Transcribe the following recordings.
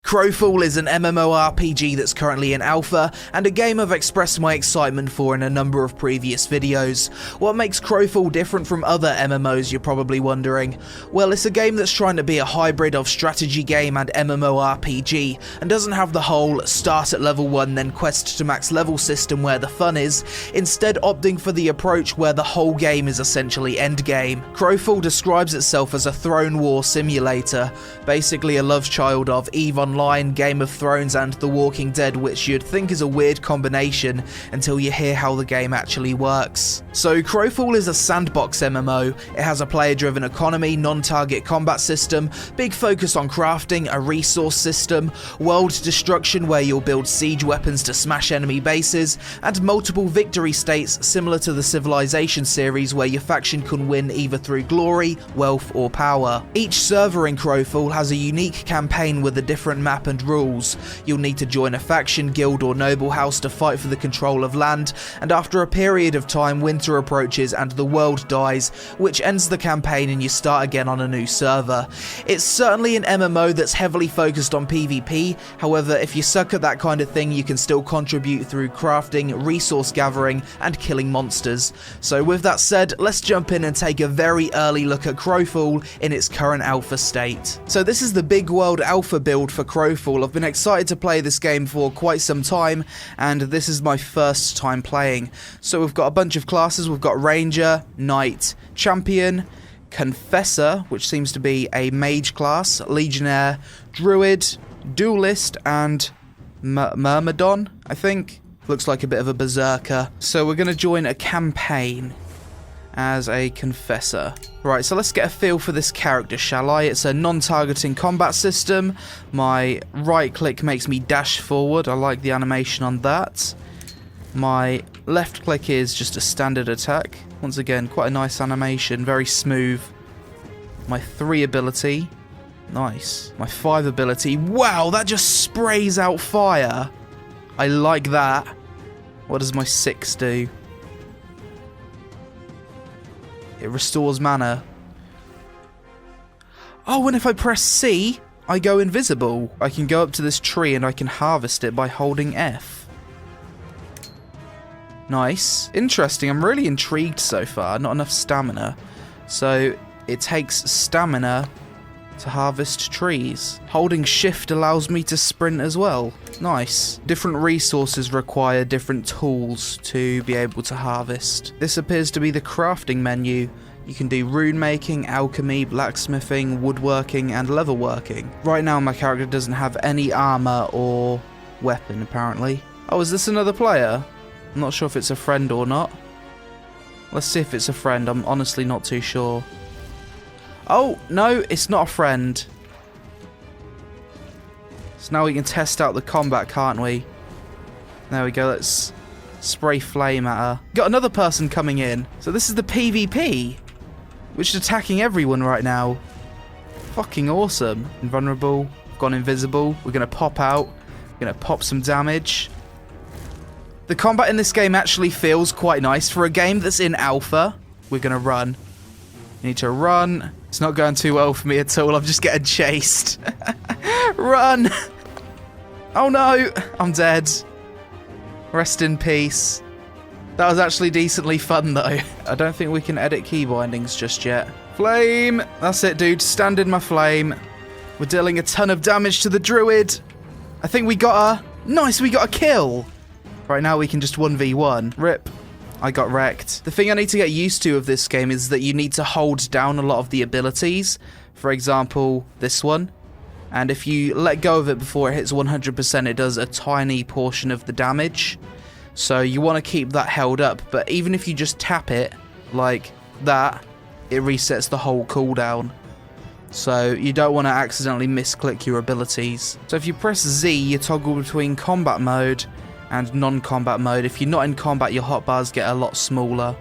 Crowfall is an MMORPG that's currently in alpha, and a game I've expressed my excitement for in a number of previous videos. What makes Crowfall different from other MMOs, you're probably wondering? Well, it's a game that's trying to be a hybrid of strategy game and MMORPG, and doesn't have the whole start at level 1 then quest to max level system where the fun is, instead opting for the approach where the whole game is essentially endgame. Crowfall describes itself as a throne war simulator, basically a love child of EVE Online, Game of Thrones and The Walking Dead, which you'd think is a weird combination until you hear how the game actually works. So Crowfall is a sandbox MMO. It has a player-driven economy, non-target combat system, big focus on crafting, a resource system, world destruction where you'll build siege weapons to smash enemy bases, and multiple victory states similar to the Civilization series where your faction can win either through glory, wealth or power. Each server in Crowfall has a unique campaign with a different map and rules. You'll need to join a faction, guild or noble house to fight for the control of land, and after a period of time winter approaches and the world dies, which ends the campaign and you start again on a new server. It's certainly an MMO that's heavily focused on PvP, however if you suck at that kind of thing you can still contribute through crafting, resource gathering and killing monsters. So with that said, let's jump in and take a very early look at Crowfall in its current alpha state. So this is the big world alpha build for Crowfall. I've been excited to play this game for quite some time, and this is my first time playing. So we've got a bunch of classes. We've got Ranger, Knight, Champion, Confessor, which seems to be a mage class, Legionnaire, Druid, Duelist, and Myrmidon, I think. Looks like a bit of a berserker. So we're going to join a campaign as a Confessor. Right, so let's get a feel for this character, shall I? It's a non-targeting combat system. My right click makes me dash forward. I like the animation on that. My left click is just a standard attack. Once again, quite a nice animation, very smooth. My 3 ability, nice. My 5 ability, wow, that just sprays out fire. I like that. What does my 6 do? It restores mana. Oh, and if I press C, I go invisible. I can go up to this tree and I can harvest it by holding F. Nice. Interesting. I'm really intrigued so far. Not enough stamina. So it takes stamina to harvest trees. Holding shift allows me to sprint as well. Nice. Different resources require different tools to be able to harvest. This appears to be the crafting menu. You can do rune making, alchemy, blacksmithing, woodworking and leatherworking. Right now my character doesn't have any armor or weapon apparently. Oh, is this another player? I'm not sure if it's a friend or not. Let's see if it's a friend. I'm honestly not too sure. Oh, no, it's not a friend. So now we can test out the combat, can't we? There we go, let's spray flame at her. Got another person coming in. So this is the PvP, which is attacking everyone right now. Fucking awesome. Invulnerable, gone invisible. We're going to pop out. We're going to pop some damage. The combat in this game actually feels quite nice. For a game that's in alpha, we're going to run. Need to run. It's not going too well for me at all. I'm just getting chased. Run! Oh no! I'm dead. Rest in peace. That was actually decently fun though. I don't think we can edit key bindings just yet. Flame! That's it, dude. Stand in my flame. We're dealing a ton of damage to the druid. I think we got her. Nice, we got a kill. Right now we can just 1v1. Rip. I got wrecked. The thing I need to get used to of this game is that you need to hold down a lot of the abilities. For example, this one. And if you let go of it before it hits 100%, it does a tiny portion of the damage. So you want to keep that held up. But even if you just tap it, like that, it resets the whole cooldown. So you don't want to accidentally misclick your abilities. So if you press Z, you toggle between combat mode and non-combat mode. If you're not in combat, your hotbars get a lot smaller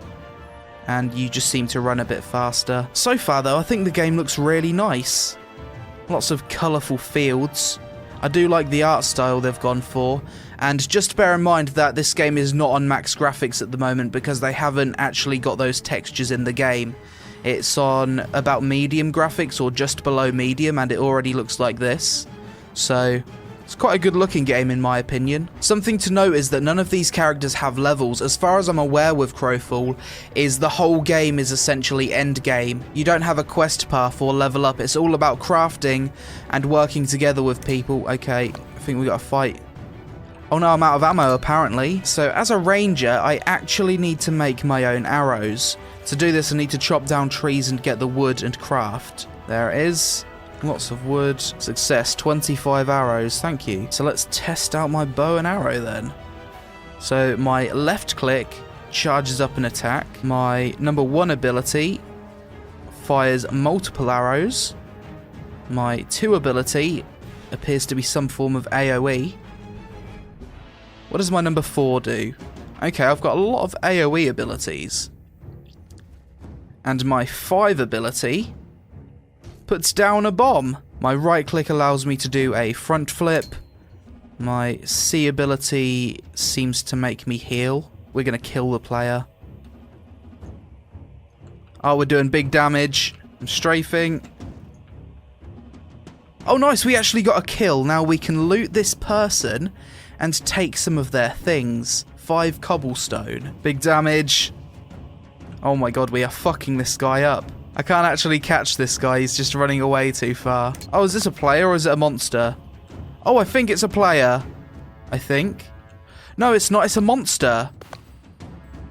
and you just seem to run a bit faster. So far though, I think the game looks really nice. Lots of colourful fields. I do like the art style they've gone for, and just bear in mind that this game is not on max graphics at the moment because they haven't actually got those textures in the game. It's on about medium graphics or just below medium, and it already looks like this. So It's quite a good looking game in my opinion. Something to note is that none of these characters have levels. As far as I'm aware with Crowfall, is the whole game is essentially end game. You don't have a quest path or level up. It's all about crafting and working together with people. Okay, I think we got a fight. Oh no, I'm out of ammo apparently. So as a ranger, I actually need to make my own arrows. To do this, I need to chop down trees and get the wood and craft. There it is. Lots of wood. Success, 25 arrows, thank you. So let's test out my bow and arrow then. So my left click charges up an attack. My number 1 ability fires multiple arrows. My 2 ability appears to be some form of AoE. What does my number 4 do? Okay, I've got a lot of AoE abilities. And my 5 ability puts down a bomb. My right click allows me to do a front flip. My C ability seems to make me heal. We're going to kill the player. Oh, we're doing big damage. I'm strafing. Oh, nice. We actually got a kill. Now we can loot this person and take some of their things. 5 cobblestone. Big damage. Oh my god, we are fucking this guy up. I can't actually catch this guy, he's just running away too far. Oh, is this a player or is it a monster? Oh, I think it's a player. I think. No, it's not, it's a monster.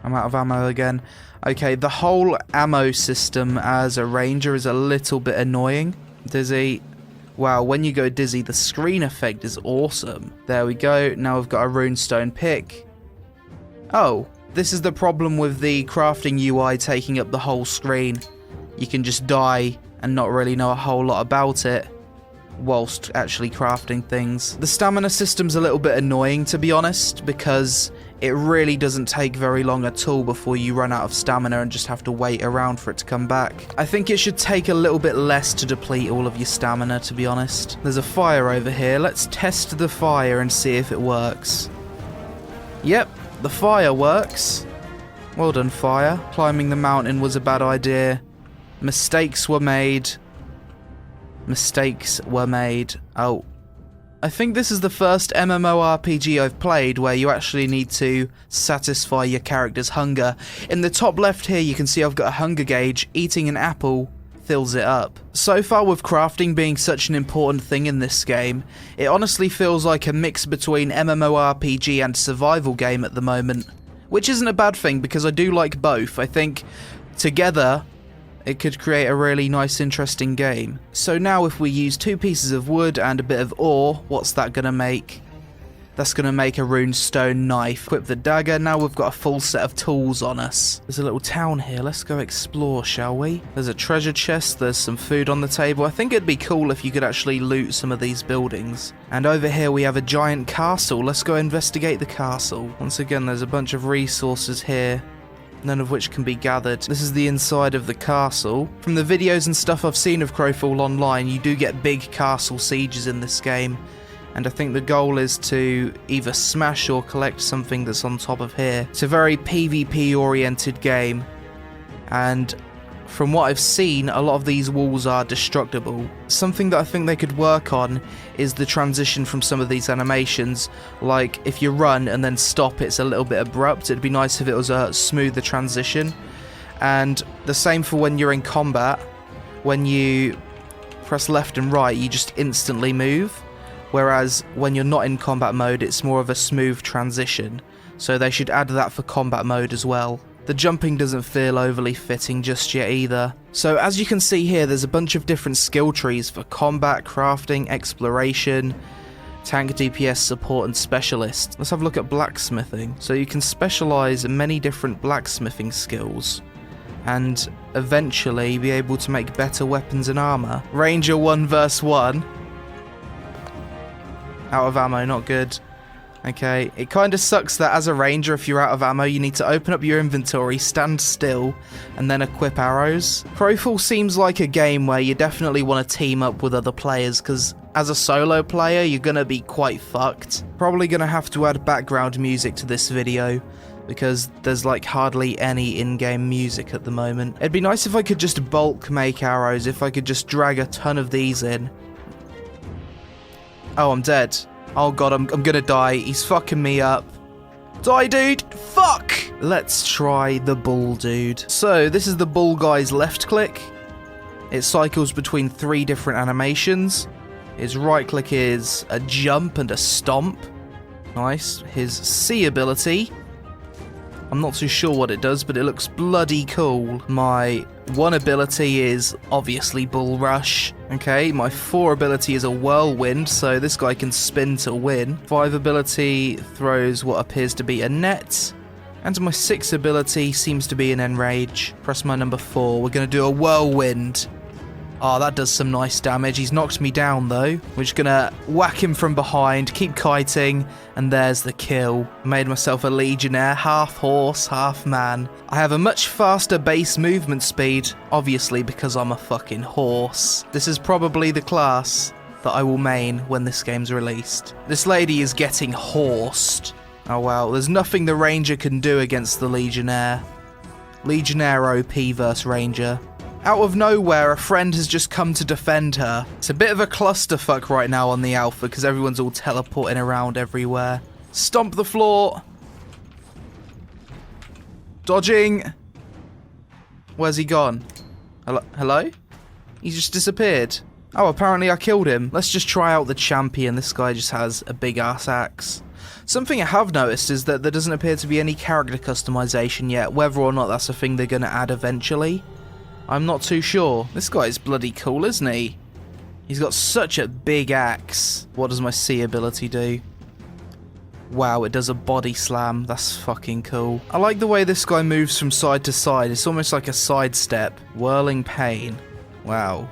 I'm out of ammo again. Okay, the whole ammo system as a ranger is a little bit annoying. Dizzy. Wow, when you go dizzy, the screen effect is awesome. There we go, now we've got a runestone pick. Oh, this is the problem with the crafting UI taking up the whole screen. You can just die and not really know a whole lot about it whilst actually crafting things. The stamina system's a little bit annoying, to be honest, because it really doesn't take very long at all before you run out of stamina and just have to wait around for it to come back. I think it should take a little bit less to deplete all of your stamina, to be honest. There's a fire over here. Let's test the fire and see if it works. Yep, the fire works. Well done, fire. Climbing the mountain was a bad idea. Mistakes were made. Mistakes were made. Oh. I think this is the first MMORPG I've played where you actually need to satisfy your character's hunger. In the top left here you can see I've got a hunger gauge. Eating an apple fills it up. So far, with crafting being such an important thing in this game, it honestly feels like a mix between MMORPG and survival game at the moment. Which isn't a bad thing because I do like both. I think together it could create a really nice, interesting game. So now if we use 2 pieces of wood and a bit of ore, what's that going to make? That's going to make a runestone knife. Equip the dagger, now we've got a full set of tools on us. There's a little town here, let's go explore, shall we? There's a treasure chest, there's some food on the table. I think it'd be cool if you could actually loot some of these buildings. And over here we have a giant castle, let's go investigate the castle. Once again, there's a bunch of resources here, none of which can be gathered. This is the inside of the castle. From the videos and stuff I've seen of Crowfall online, you do get big castle sieges in this game. And I think the goal is to either smash or collect something that's on top of here. It's a very PvP oriented game. And from what I've seen, a lot of these walls are destructible. Something that I think they could work on is the transition from some of these animations. Like, if you run and then stop, it's a little bit abrupt. It'd be nice if it was a smoother transition. And the same for when you're in combat. When you press left and right, you just instantly move. Whereas when you're not in combat mode, it's more of a smooth transition. So they should add that for combat mode as well. The jumping doesn't feel overly fitting just yet either. So as you can see here, there's a bunch of different skill trees for combat, crafting, exploration, tank, DPS, support and specialist. Let's have a look at blacksmithing. So you can specialise in many different blacksmithing skills and eventually be able to make better weapons and armour. Ranger 1 vs 1. Out of ammo, not good. Okay, it kind of sucks that as a ranger, if you're out of ammo, you need to open up your inventory, stand still, and then equip arrows. Crowfall seems like a game where you definitely want to team up with other players, because as a solo player, you're going to be quite fucked. Probably going to have to add background music to this video, because there's like hardly any in-game music at the moment. It'd be nice if I could just bulk make arrows, if I could just drag a ton of these in. Oh, I'm dead. Oh god, I'm gonna die. He's fucking me up. Die, dude! Fuck! Let's try the bull, dude. So, this is the bull guy's left click. It cycles between 3 different animations. His right click is a jump and a stomp. Nice. His C ability. I'm not too sure what it does, but it looks bloody cool. My 1 ability is obviously Bull Rush. Okay, my 4 ability is a Whirlwind, so this guy can spin to win. 5 ability throws what appears to be a net. And my 6 ability seems to be an Enrage. Press my number 4. We're going to do a Whirlwind. Oh, that does some nice damage. He's knocked me down, though. We're just going to whack him from behind, keep kiting, and there's the kill. Made myself a Legionnaire, half horse, half man. I have a much faster base movement speed, obviously because I'm a fucking horse. This is probably the class that I will main when this game's released. This lady is getting horsed. Oh, wow. There's nothing the Ranger can do against the Legionnaire. Legionnaire OP versus Ranger. Out of nowhere, a friend has just come to defend her. It's a bit of a clusterfuck right now on the alpha because everyone's all teleporting around everywhere. Stomp the floor. Dodging. Where's he gone? Hello? He just disappeared. Oh, apparently I killed him. Let's just try out the champion. This guy just has a big ass axe. Something I have noticed is that there doesn't appear to be any character customization yet. Whether or not that's a thing they're going to add eventually, I'm not too sure. This guy's bloody cool, isn't he? He's got such a big axe. What does my C ability do? Wow, it does a body slam. That's fucking cool. I like the way this guy moves from side to side. It's almost like a sidestep. Whirling Pain. Wow.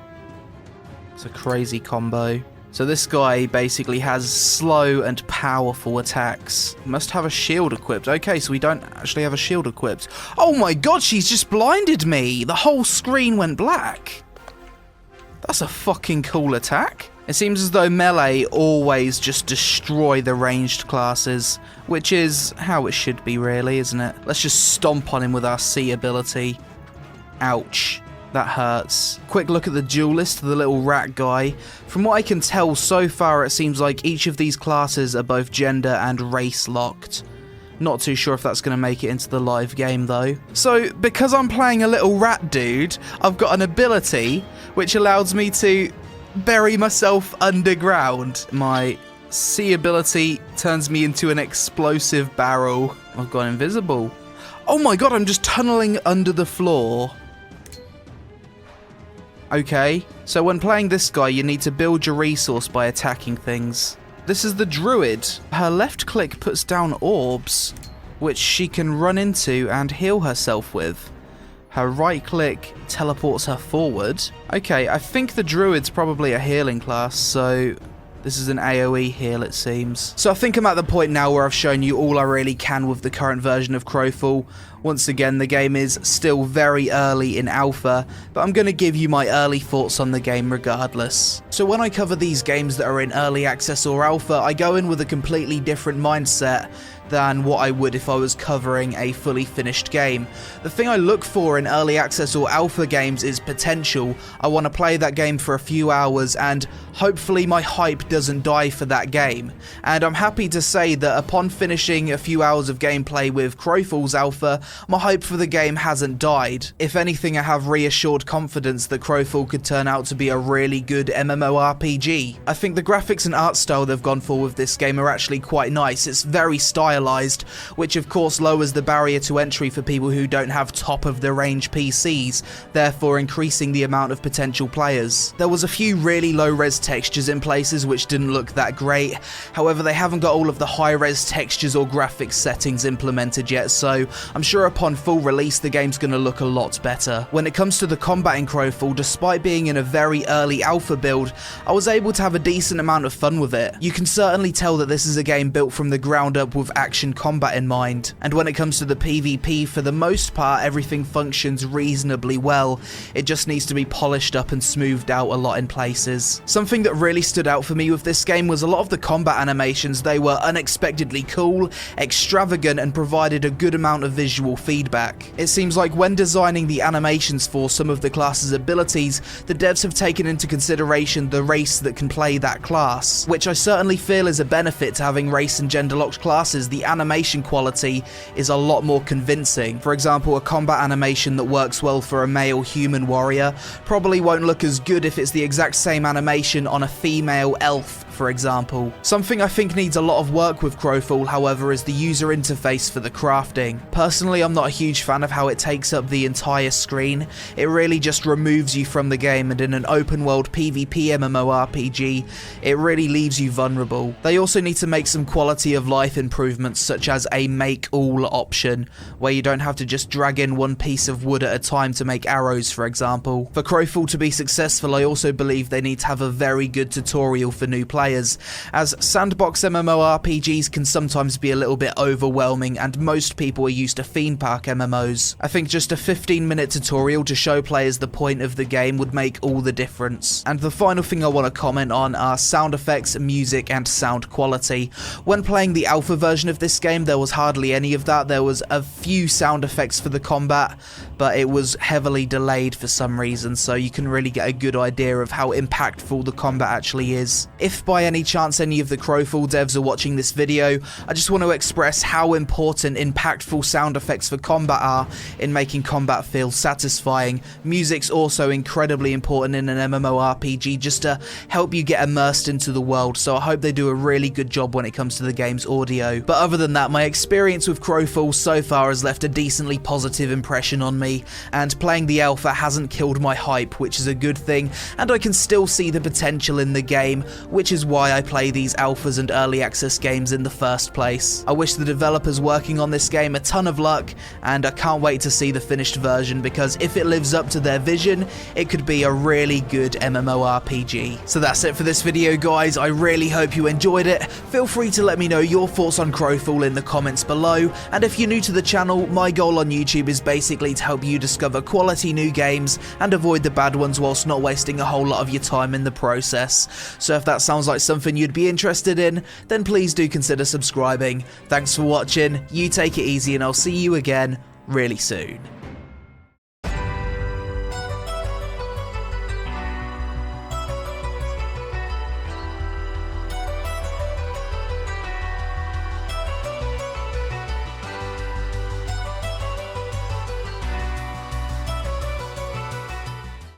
It's a crazy combo. So this guy basically has slow and powerful attacks. Must have a shield equipped. Okay, so we don't actually have a shield equipped. Oh my god, she's just blinded me! The whole screen went black. That's a fucking cool attack. It seems as though melee always just destroy the ranged classes, which is how it should be really, isn't it? Let's just stomp on him with our C ability. Ouch. That hurts. Quick look at the duelist, the little rat guy. From what I can tell so far, it seems like each of these classes are both gender and race locked. Not too sure if that's going to make it into the live game though. So, because I'm playing a little rat dude, I've got an ability which allows me to bury myself underground. My C ability turns me into an explosive barrel. I've gone invisible. Oh my god, I'm just tunneling under the floor. Okay, so when playing this guy, you need to build your resource by attacking things. This is the druid. Her left click puts down orbs, which she can run into and heal herself with. Her right click teleports her forward. Okay, I think the druid's probably a healing class, so this is an AoE heal, it seems. So I think I'm at the point now where I've shown you all I really can with the current version of Crowfall. Once again, the game is still very early in alpha, but I'm going to give you my early thoughts on the game regardless. So when I cover these games that are in early access or alpha, I go in with a completely different mindset than what I would if I was covering a fully finished game. The thing I look for in early access or alpha games is potential. I want to play that game for a few hours and hopefully my hype doesn't die for that game. And I'm happy to say that upon finishing a few hours of gameplay with Crowfall's alpha, my hype for the game hasn't died. If anything, I have reassured confidence that Crowfall could turn out to be a really good MMORPG. I think the graphics and art style they've gone for with this game are actually quite nice. It's very stylized, which of course lowers the barrier to entry for people who don't have top of the range PCs, therefore increasing the amount of potential players. There was a few really low res textures in places which didn't look that great, however they haven't got all of the high res textures or graphics settings implemented yet, so I'm sure upon full release the game's going to look a lot better. When it comes to the combat in Crowfall, despite being in a very early alpha build, I was able to have a decent amount of fun with it. You can certainly tell that this is a game built from the ground up with action combat in mind. And when it comes to the PvP, for the most part, everything functions reasonably well. It just needs to be polished up and smoothed out a lot in places. Something that really stood out for me with this game was a lot of the combat animations. They were unexpectedly cool, extravagant, and provided a good amount of visual feedback. It seems like when designing the animations for some of the class's abilities, the devs have taken into consideration the race that can play that class, which I certainly feel is a benefit to having race and gender locked classes. The animation quality is a lot more convincing. For example, a combat animation that works well for a male human warrior probably won't look as good if it's the exact same animation on a female elf, for example. Something I think needs a lot of work with Crowfall, however, is the user interface for the crafting. Personally, I'm not a huge fan of how it takes up the entire screen. It really just removes you from the game, and in an open world PvP MMORPG, it really leaves you vulnerable. They also need to make some quality of life improvements, such as a make all option, where you don't have to just drag in one piece of wood at a time to make arrows, for example. For Crowfall to be successful, I also believe they need to have a very good tutorial for new players, as sandbox MMORPGs can sometimes be a little bit overwhelming and most people are used to theme park MMOs. I think just a 15-minute tutorial to show players the point of the game would make all the difference. And the final thing I want to comment on are sound effects, music, and sound quality. When playing the alpha version of this game, there was hardly any of that. There was a few sound effects for the combat, but it was heavily delayed for some reason, so you can really get a good idea of how impactful the combat actually is. If by any chance any of the Crowfall devs are watching this video, I just want to express how important impactful sound effects for combat are in making combat feel satisfying. Music's also incredibly important in an MMORPG just to help you get immersed into the world, so I hope they do a really good job when it comes to the game's audio. But other than that, my experience with Crowfall so far has left a decently positive impression on me, and playing the alpha hasn't killed my hype, which is a good thing, and I can still see the potential in the game, which is why I play these alphas and early access games in the first place. I wish the developers working on this game a ton of luck, and I can't wait to see the finished version, because if it lives up to their vision, it could be a really good MMORPG. So that's it for this video, guys. I really hope you enjoyed it. Feel free to let me know your thoughts on Crowfall in the comments below, and if you're new to the channel, my goal on YouTube is basically to help you discover quality new games and avoid the bad ones whilst not wasting a whole lot of your time in the process. So if that sounds like something you'd be interested in, then please do consider subscribing. Thanks for watching, you take it easy, and I'll see you again really soon.